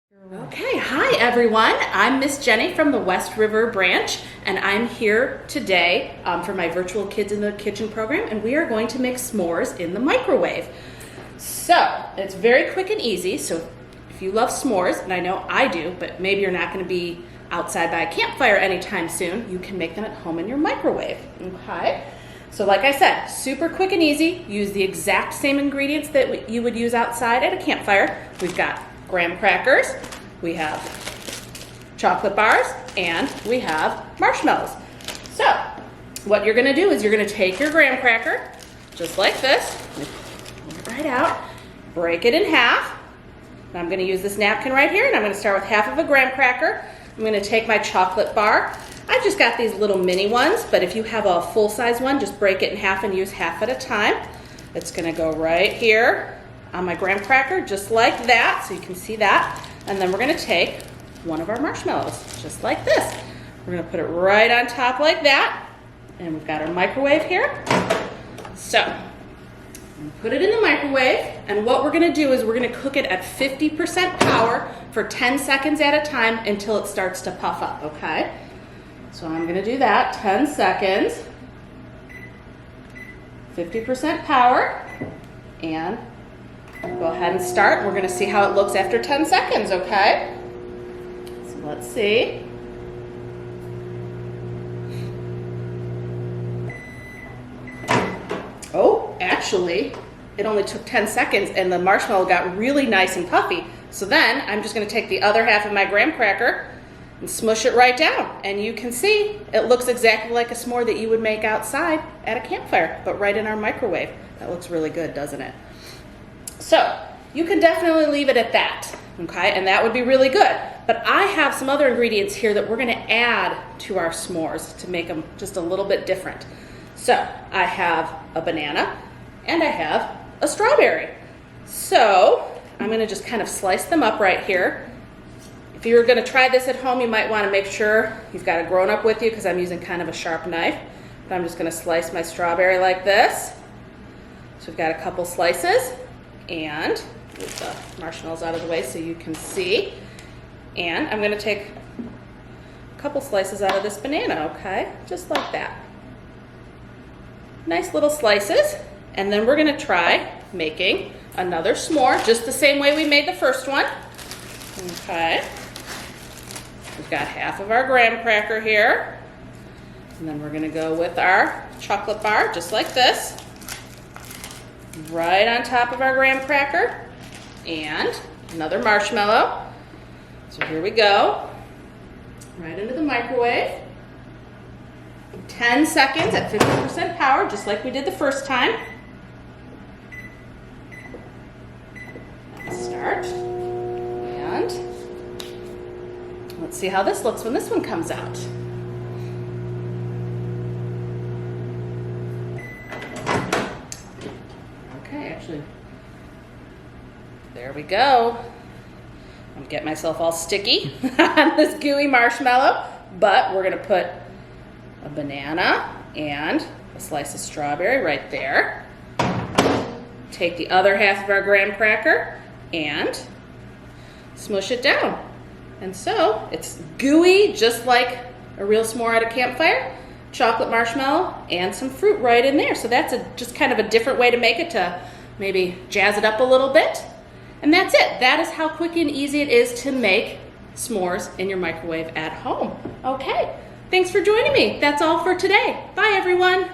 Okay, hi everyone. I'm Miss Jenny from the West River branch, and I'm here today for my virtual Kids in the Kitchen program, and we are going to make s'mores in the microwave. So, it's very quick and easy, so if you love s'mores, and I know I do, but maybe you're not going to be outside by a campfire anytime soon, you can make them at home in your microwave, okay? So like I said, super quick and easy. Use the exact same ingredients that you would use outside at a campfire. We've got graham crackers, we have chocolate bars, and we have marshmallows. So what you're gonna do is you're gonna take your graham cracker, just like this, pull it right out, break it in half. And I'm gonna use this napkin right here, and I'm gonna start with half of a graham cracker. I'm gonna take my chocolate bar. I've just got these little mini ones, but if you have a full-size one, just break it in half and use half at a time. It's gonna go right here on my graham cracker, just like that, so you can see that. And then we're gonna take one of our marshmallows, just like this. We're gonna put it right on top like that, and we've got our microwave here. So, put it in the microwave, and what we're gonna do is we're gonna cook it at 50% power for 10 seconds at a time until it starts to puff up, okay? So I'm gonna do that, 10 seconds, 50% power, and go ahead and start. We're gonna see how it looks after 10 seconds, okay? So let's see. Oh, actually, it only took 10 seconds and the marshmallow got really nice and puffy. So then I'm just gonna take the other half of my graham cracker and smush it right down. And you can see it looks exactly like a s'more that you would make outside at a campfire, but right in our microwave. That looks really good, doesn't it? So you can definitely leave it at that, okay? And that would be really good. But I have some other ingredients here that we're gonna add to our s'mores to make them just a little bit different. So I have a banana and I have a strawberry. So I'm gonna just kind of slice them up right here. If you're gonna try this at home, you might wanna make sure you've got a grown-up with you because I'm using kind of a sharp knife. But I'm just gonna slice my strawberry like this. So we've got a couple slices, and move the marshmallows out of the way so you can see. And I'm gonna take a couple slices out of this banana, okay? Just like that. Nice little slices. And then we're gonna try making another s'more, just the same way we made the first one. Okay. We've got half of our graham cracker here. And then we're gonna go with our chocolate bar, just like this. Right on top of our graham cracker. And another marshmallow. So here we go. Right into the microwave. 10 seconds at 50% power, just like we did the first time. Let's start. And let's see how this looks when this one comes out. Okay, actually, there we go. I'm gonna get myself all sticky on this gooey marshmallow, but we're gonna put a banana and a slice of strawberry right there. Take the other half of our graham cracker and smush it down. And so it's gooey, just like a real s'more at a campfire, chocolate marshmallow, and some fruit right in there. So that's just kind of a different way to make it, to maybe jazz it up a little bit. And that's it. That is how quick and easy it is to make s'mores in your microwave at home. Okay, thanks for joining me. That's all for today. Bye, everyone.